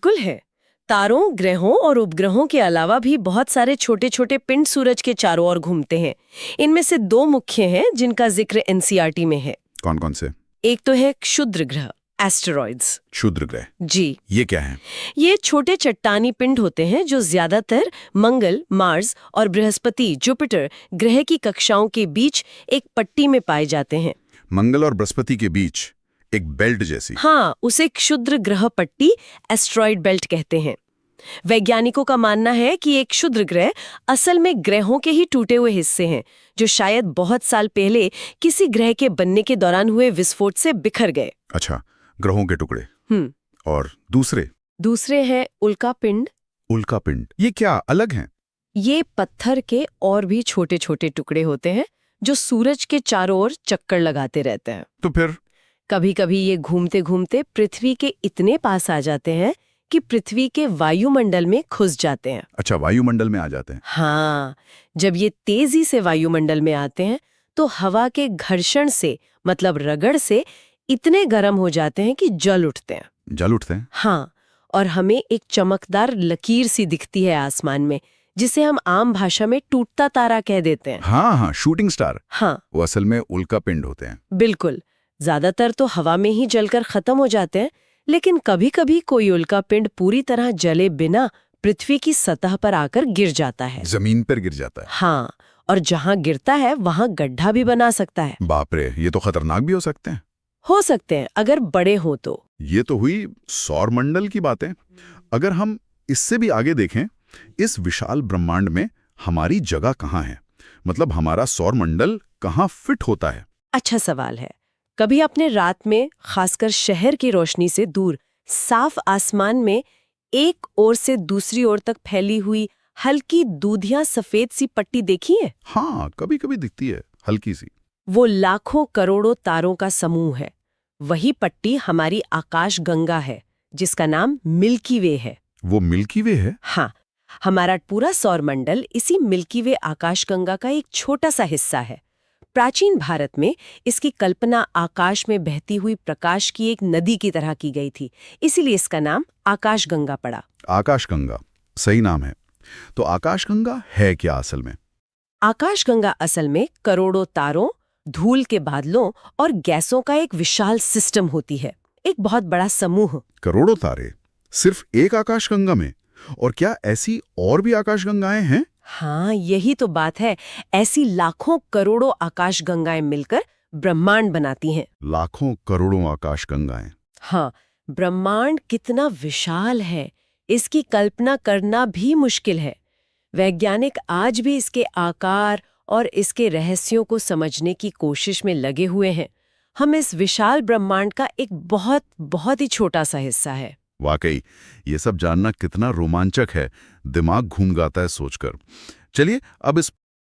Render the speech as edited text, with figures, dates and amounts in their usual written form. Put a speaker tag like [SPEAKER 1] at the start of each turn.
[SPEAKER 1] कुल है। तारों, ग्रहों और उपग्रहों के अलावा भी बहुत सारे छोटे छोटे पिंड सूरज के चारों ओर घूमते हैं। इनमें से दो मुख्य हैं जिनका जिक्र एनसीईआरटी में है।
[SPEAKER 2] कौन कौन से?
[SPEAKER 1] एक तो है क्षुद्र ग्रह, एस्टेरॉइड्स।
[SPEAKER 2] क्षुद्र ग्रह?
[SPEAKER 1] जी,
[SPEAKER 2] ये क्या है?
[SPEAKER 1] ये छोटे चट्टानी पिंड होते हैं जो ज्यादातर मंगल, मार्स और बृहस्पति, जुपिटर ग्रह की कक्षाओं के बीच एक पट्टी में पाए जाते हैं।
[SPEAKER 2] मंगल और बृहस्पति के बीच एक बेल्ट जैसी?
[SPEAKER 1] हाँ, उसे क्षुद्र ग्रह पट्टी, एस्ट्रॉइड बेल्ट कहते हैं। वैज्ञानिकों का मानना है कि एक क्षुद्र ग्रह असल में ग्रहों के ही टूटे हुए हिस्से हैं जो शायद बहुत साल पहले किसी ग्रह के बनने के दौरान हुए विस्फोट से बिखर गए।
[SPEAKER 2] अच्छा, ग्रहों के टुकड़े। और
[SPEAKER 1] दूसरे हैं उल्का पिंड।
[SPEAKER 2] उल्का पिंड, ये क्या अलग हैं?
[SPEAKER 1] ये पत्थर के और भी छोटे छोटे टुकड़े होते हैं जो सूरज के चारों ओर चक्कर लगाते रहते हैं।
[SPEAKER 2] तो फिर?
[SPEAKER 1] कभी कभी ये घूमते घूमते पृथ्वी के इतने पास आ जाते हैं कि पृथ्वी के वायुमंडल में घुस जाते हैं।
[SPEAKER 2] अच्छा, वायुमंडल में आ जाते हैं।
[SPEAKER 1] हाँ, जब ये तेजी से वायुमंडल में आते हैं तो हवा के घर्षण से, मतलब रगड़ से, इतने गर्म हो जाते हैं कि जल उठते हैं।
[SPEAKER 2] जल उठते हैं?
[SPEAKER 1] हाँ, और हमें एक चमकदार लकीर सी दिखती है आसमान में, जिसे हम आम भाषा में टूटता तारा कह देते हैं।
[SPEAKER 2] हाँ, शूटिंग स्टार।
[SPEAKER 1] हाँ,
[SPEAKER 2] वो असल में उल्का पिंड होते हैं।
[SPEAKER 1] बिल्कुल। ज्यादातर तो हवा में ही जलकर खत्म हो जाते हैं, लेकिन कभी कभी कोई उल्का पिंड पूरी तरह जले बिना पृथ्वी की सतह पर आकर गिर जाता है।
[SPEAKER 2] जमीन पर गिर जाता है?
[SPEAKER 1] हाँ, और जहाँ गिरता है वहाँ गड्ढा भी बना सकता है।
[SPEAKER 2] बाप रे, ये तो खतरनाक भी हो सकते हैं।
[SPEAKER 1] हो सकते हैं, अगर बड़े हो तो।
[SPEAKER 2] ये तो हुई सौर मंडल की बातें। अगर हम इससे भी आगे देखें, इस विशाल ब्रह्मांड में हमारी जगह कहाँ है? मतलब हमारा सौर मंडल कहाँ फिट होता है?
[SPEAKER 1] अच्छा सवाल है। कभी आपने रात में, खासकर शहर की रोशनी से दूर, साफ आसमान में एक ओर से दूसरी ओर तक फैली हुई हल्की दूधिया सफेद सी पट्टी देखी है?
[SPEAKER 2] हाँ, कभी कभी दिखती है, हल्की सी।
[SPEAKER 1] वो लाखों करोड़ों तारों का समूह है। वही पट्टी हमारी आकाश गंगा है, जिसका नाम मिल्की वे है।
[SPEAKER 2] वो मिल्की वे है?
[SPEAKER 1] हाँ, हमारा पूरा सौरमंडल इसी मिल्की वे आकाशगंगा का एक छोटा सा हिस्सा है। प्राचीन भारत में इसकी कल्पना आकाश में बहती हुई प्रकाश की एक नदी की तरह की गई थी, इसीलिए इसका नाम आकाशगंगा पड़ा।
[SPEAKER 2] आकाशगंगा सही नाम है। तो आकाशगंगा है क्या असल में?
[SPEAKER 1] आकाशगंगा असल में करोड़ों तारों, धूल के बादलों और गैसों का एक विशाल सिस्टम होती है, एक बहुत बड़ा समूह।
[SPEAKER 2] करोड़ों तारे सिर्फ एक आकाशगंगा में? और क्या ऐसी और भी आकाशगंगाएं हैं?
[SPEAKER 1] हाँ, यही तो बात है। ऐसी लाखों करोड़ों आकाशगंगाएं मिलकर ब्रह्मांड बनाती हैं।
[SPEAKER 2] लाखों करोड़ों आकाशगंगाएं?
[SPEAKER 1] हाँ, ब्रह्मांड कितना विशाल है, इसकी कल्पना करना भी मुश्किल है। वैज्ञानिक आज भी इसके आकार और इसके रहस्यों को समझने की कोशिश में लगे हुए हैं। हम इस विशाल ब्रह्मांड का एक बहुत बहुत ही छोटा सा हिस्सा है।
[SPEAKER 2] वाकई, ये सब जानना कितना रोमांचक है, दिमाग घूम जाता है सोचकर। चलिए अब इस